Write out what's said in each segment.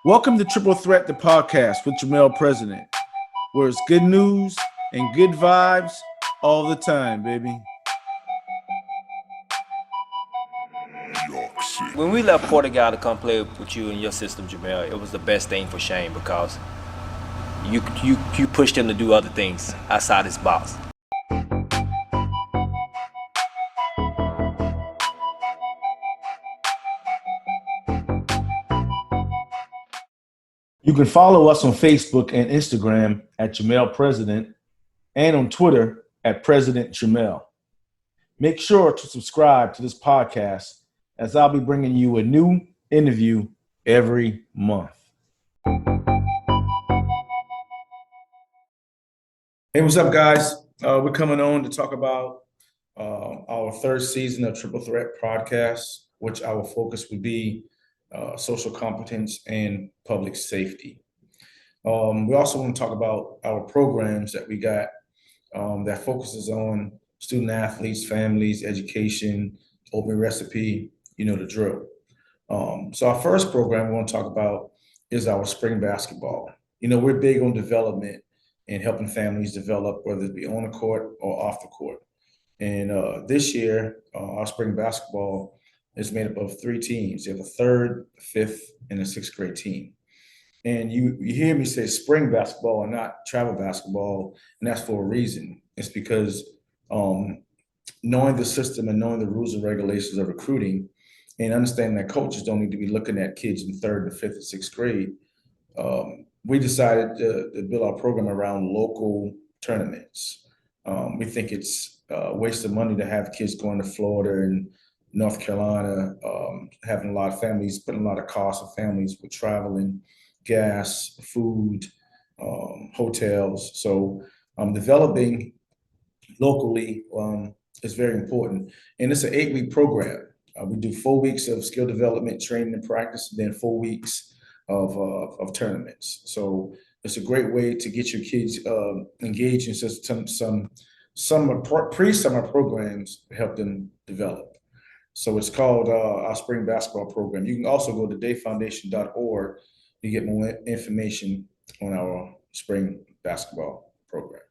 Welcome to Triple Threat, the podcast with Jermel President, where it's good news and good vibes all the time, baby. When we left Portugal to come play with you in your system, Jermel, it was the best thing for Shane because you pushed him to do other things outside his box. You can follow us on Facebook and Instagram at Jermel President and on Twitter at President Jermel. Make sure to subscribe to this podcast as I'll be bringing you a new interview every month. Hey, what's up, guys? We're coming on to talk about our third season of Triple Threat podcast, which our focus would be social competence and public safety. We also want to talk about our programs that we got that focuses on student athletes, families, education, open recipe, you know the drill. So our first program we want to talk about is our spring basketball. You know, we're big on development and helping families develop, whether it be on the court or off the court. And this year, our spring basketball is made up of 3 teams. You have a third, a fifth, and a sixth grade team. And you hear me say spring basketball and not travel basketball, and that's for a reason. It's because knowing the system and knowing the rules and regulations of recruiting and understanding that coaches don't need to be looking at kids in third and fifth and sixth grade, we decided to build our program around local tournaments. We think it's a waste of money to have kids going to Florida and North Carolina, having a lot of families, putting a lot of costs on families with traveling, gas, food, hotels. So developing locally is very important. And it's an 8-week program. We do 4 weeks of skill development, training and practice, and then 4 weeks of tournaments. So it's a great way to get your kids engaged in some pre-summer programs to help them develop. So it's called our spring basketball program. You can also go to DAEFoundation.org to get more information on our spring basketball program.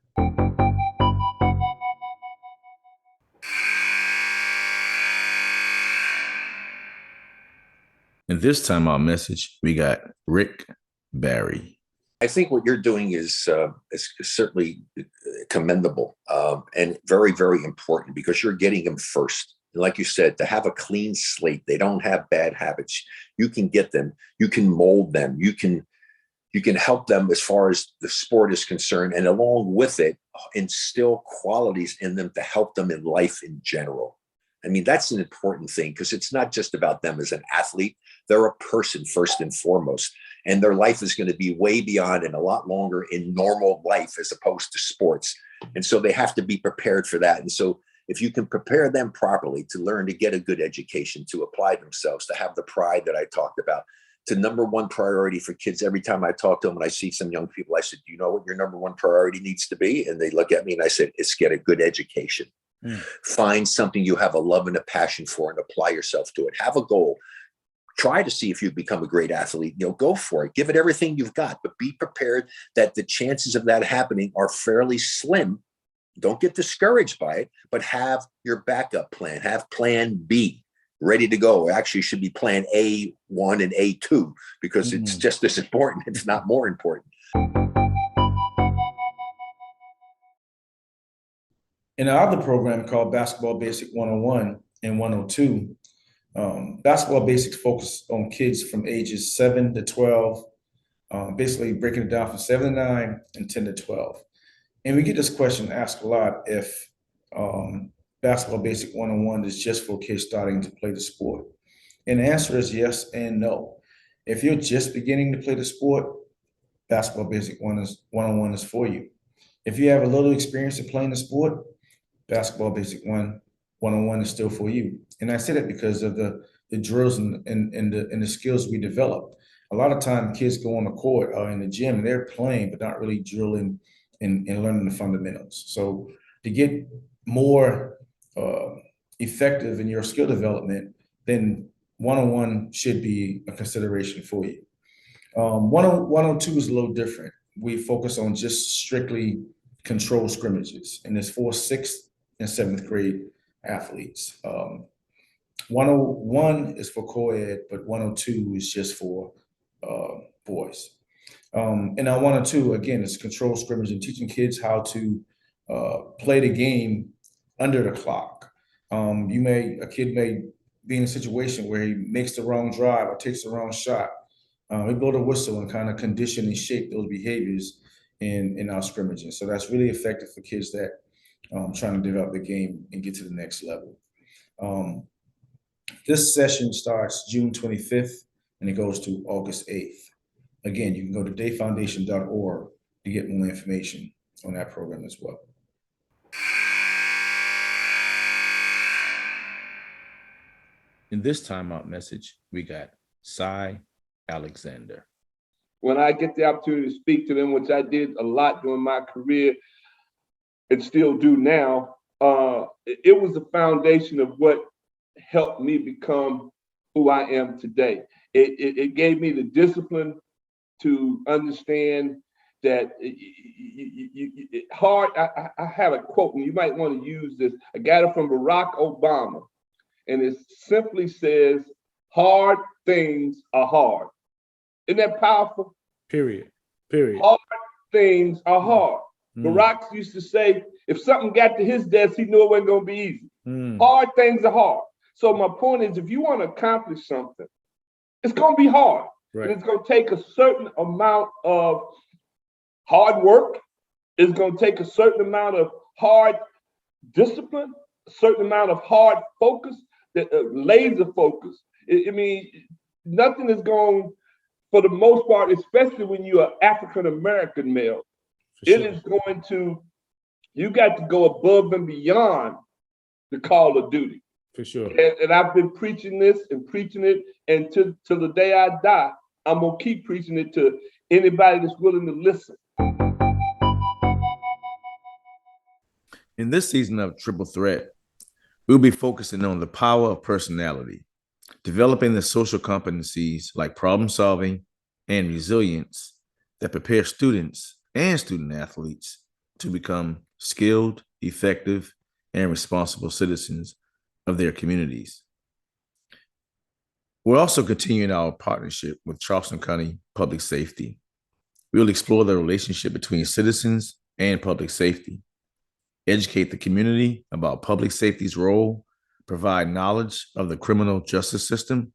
And this time our message, we got Rick Barry. I think what you're doing is certainly commendable and very, very important because you're getting them first. And like you said, to have a clean slate, they don't have bad habits. You can get them, you can mold them, you can help them as far as the sport is concerned, and along with it, instill qualities in them to help them in life in general. I mean, that's an important thing because it's not just about them as an athlete. They're a person first and foremost, and their life is going to be way beyond and a lot longer in normal life as opposed to sports. And so they have to be prepared for that. And so if you can prepare them properly to learn to get a good education, to apply themselves, to have the pride that I talked about, to number one priority for kids. Every time I talk to them and I see some young people, I said, do you know what your number one priority needs to be? And they look at me and I said, it's get a good education. Find something you have a love and a passion for and apply yourself to it. Have a goal. Try to see if you become a great athlete. You know, go for it. Give it everything you've got, but be prepared that the chances of that happening are fairly slim. Don't get discouraged by it, but have your backup plan. Have plan B ready to go. Actually, should be plan A1 and A2 because it's just as important. It's not more important. In our other program called Basketball Basic 101 and 102, Basketball Basics focus on kids from ages 7 to 12, basically breaking it down from 7 to 9 and 10 to 12. And we get this question asked a lot if Basketball Basic 101 is just for kids starting to play the sport. And the answer is yes and no. If you're just beginning to play the sport, Basketball Basic 101 is for you. If you have a little experience in playing the sport, Basketball Basic 101 is still for you. And I say that because of the drills and the skills we develop. A lot of time kids go on the court or in the gym and they're playing, but not really drilling and learning the fundamentals. So to get more effective in your skill development, then 101 should be a consideration for you. 102 is a little different. We focus on just strictly controlled scrimmages, and it's for 6th and 7th grade athletes. 101 is for co-ed, but 102 is just for boys. And on 102, again, it's controlled scrimmage and teaching kids how to play the game under the clock. A kid may be in a situation where he makes the wrong drive or takes the wrong shot. We blow the whistle and kind of condition and shape those behaviors in our scrimmages. So that's really effective for kids that trying to develop the game and get to the next level. This session starts June 25th and it goes to August 8th. Again, you can go to daefoundation.org to get more information on that program as well. In this timeout message, we got Cy Alexander. When I get the opportunity to speak to them, which I did a lot during my career and still do now, it was the foundation of what helped me become who I am today. It gave me the discipline to understand that hard. I have a quote, and you might want to use this. I got it from Barack Obama, and it simply says, "Hard things are hard." Isn't that powerful? Period. Hard things are hard. Barack used to say, if something got to his desk, he knew it wasn't going to be easy. Hard things are hard. So my point is, if you want to accomplish something, it's going to be hard. Right. And it's going to take a certain amount of hard work. It's going to take a certain amount of hard discipline, a certain amount of hard focus, laser focus. I mean, nothing is going, for the most part, especially when you're an African-American male, it is going to, you got to go above and beyond the call of duty. For sure. And I've been preaching this and preaching it, and till the day I die, I'm going to keep preaching it to anybody that's willing to listen. In this season of Triple Threat, we'll be focusing on the power of personality, developing the social competencies like problem solving and resilience that prepare students and student athletes to become skilled, effective, and responsible citizens of their communities. We're also continuing our partnership with Charleston County Public Safety. We'll explore the relationship between citizens and public safety, educate the community about public safety's role, provide knowledge of the criminal justice system,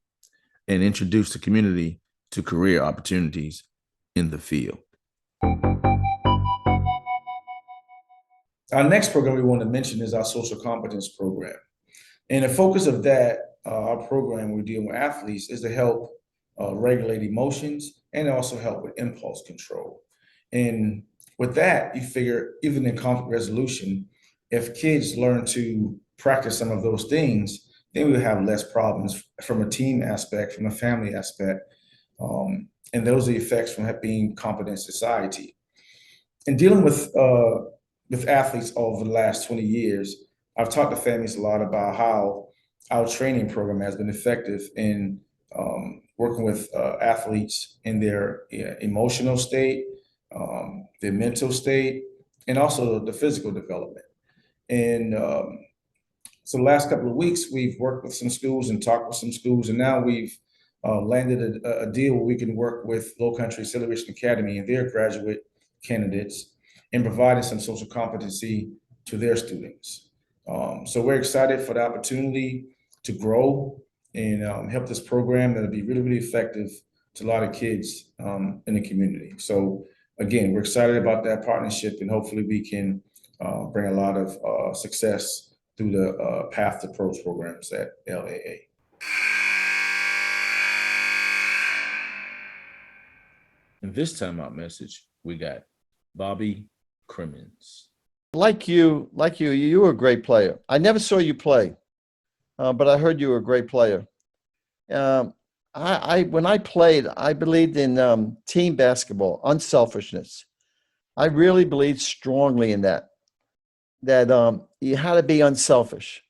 and introduce the community to career opportunities in the field. Our next program we want to mention is our social competence program. And the focus of that, our program we deal with athletes, is to help regulate emotions and also help with impulse control. And with that, you figure even in conflict resolution, if kids learn to practice some of those things, then we'll have less problems from a team aspect, from a family aspect. And those are the effects from being competent in society. And dealing with athletes over the last 20 years, I've talked to families a lot about how our training program has been effective in working with athletes in their emotional state, their mental state, and also the physical development. And so the last couple of weeks, we've worked with some schools and talked with some schools, and now we've landed a deal where we can work with Low Country Celebration Academy and their graduate candidates in providing some social competency to their students. So we're excited for the opportunity to grow and help this program that'll be really, really effective to a lot of kids in the community. So again, we're excited about that partnership, and hopefully we can bring a lot of success through the Path to Pros programs at LAA. In this timeout message, we got Bobby Crimmins. Like you were a great player. I never saw you play, but I heard you were a great player. When I played, I believed in team basketball, unselfishness. I really believed strongly in that you had to be unselfish.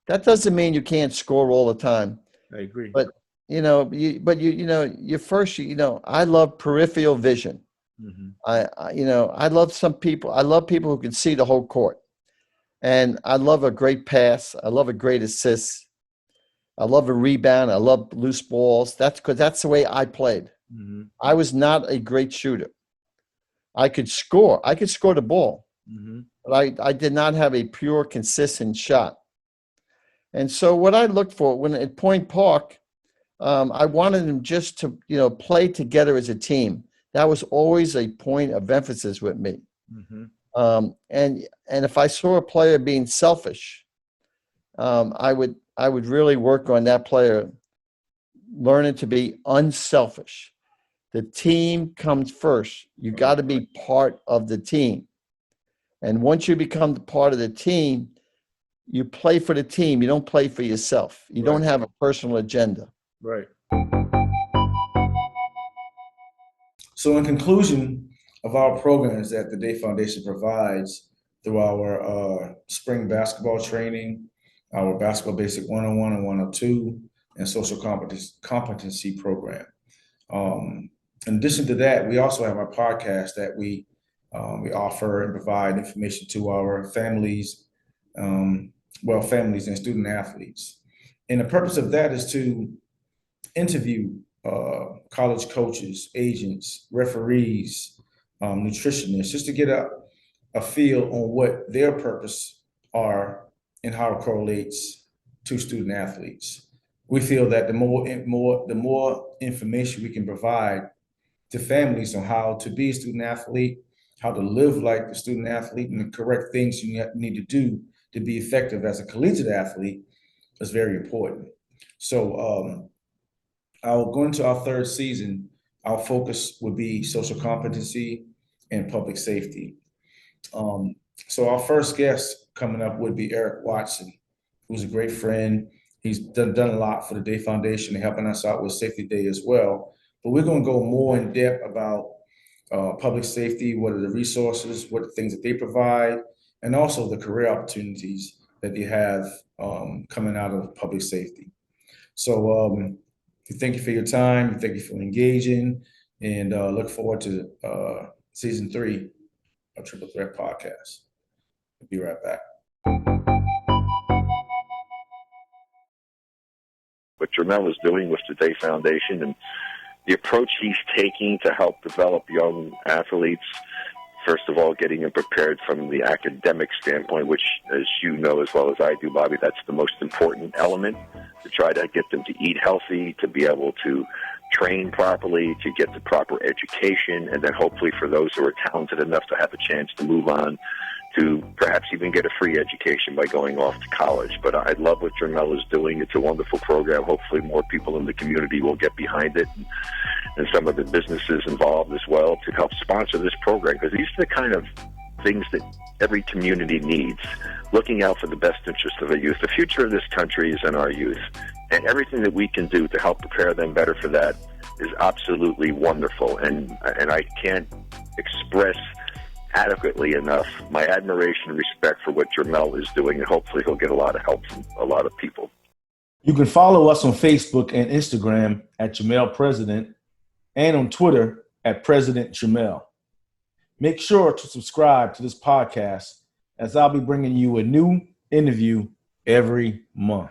That doesn't mean you can't score all the time. I agree. But you first, I love peripheral vision. Mhm. I love some people. I love people who can see the whole court. And I love a great pass. I love a great assist. I love a rebound. I love loose balls. That's because that's the way I played. Mhm. I was not a great shooter. I could score. I could score the ball, Mhm. but I did not have a pure, consistent shot. And so what I looked for when at Point Park, I wanted them just to, play together as a team. That was always a point of emphasis with me. Mhm. And if I saw a player being selfish, I would really work on that player learning to be unselfish. The team comes first. You got to be part of the team. And once you become part of the team, you play for the team. You don't play for yourself. You don't have a personal agenda. Right. So in conclusion of our programs that the DAE Foundation provides through our spring basketball training, our basketball basic 101 and 102, and social competency program. In addition to that, we also have our podcast that we offer and provide information to our families, families and student athletes. And the purpose of that is to interview college coaches, agents, referees, nutritionists, just to get a feel on what their purpose are and how it correlates to student athletes. We feel that the more information we can provide to families on how to be a student athlete, how to live like a student athlete, and the correct things you need to do to be effective as a collegiate athlete is very important. So I'll go into our third season. Our focus would be social competency and public safety. So our first guest coming up would be Eric Watson, who's a great friend. He's done a lot for the DAE Foundation and helping us out with Safety Day as well. But we're going to go more in depth about public safety, what are the resources, what are the things that they provide, and also the career opportunities that they have coming out of public safety. So thank you for your time. Thank you for engaging, and look forward to season 3 of Triple Threat Podcast. We'll be right back. What Jermel is doing with the DAE Foundation and the approach he's taking to help develop young athletes, first of all, getting them prepared from the academic standpoint, which, as you know as well as I do, Bobby, that's the most important element, to try to get them to eat healthy, to be able to train properly, to get the proper education, and then hopefully for those who are talented enough to have a chance to move on to perhaps even get a free education by going off to college. But I love what Jermel is doing. It's a wonderful program. Hopefully more people in the community will get behind it, and some of the businesses involved as well, to help sponsor this program, because these are the kind of things that every community needs, looking out for the best interest of the youth. The future of this country is in our youth, and everything that we can do to help prepare them better for that is absolutely wonderful. And I can't express adequately enough my admiration and respect for what Jermel is doing, and hopefully he'll get a lot of help from a lot of people. You can follow us on Facebook and Instagram at Jermel President, and on Twitter at President Jermel. Make sure to subscribe to this podcast, as I'll be bringing you a new interview every month.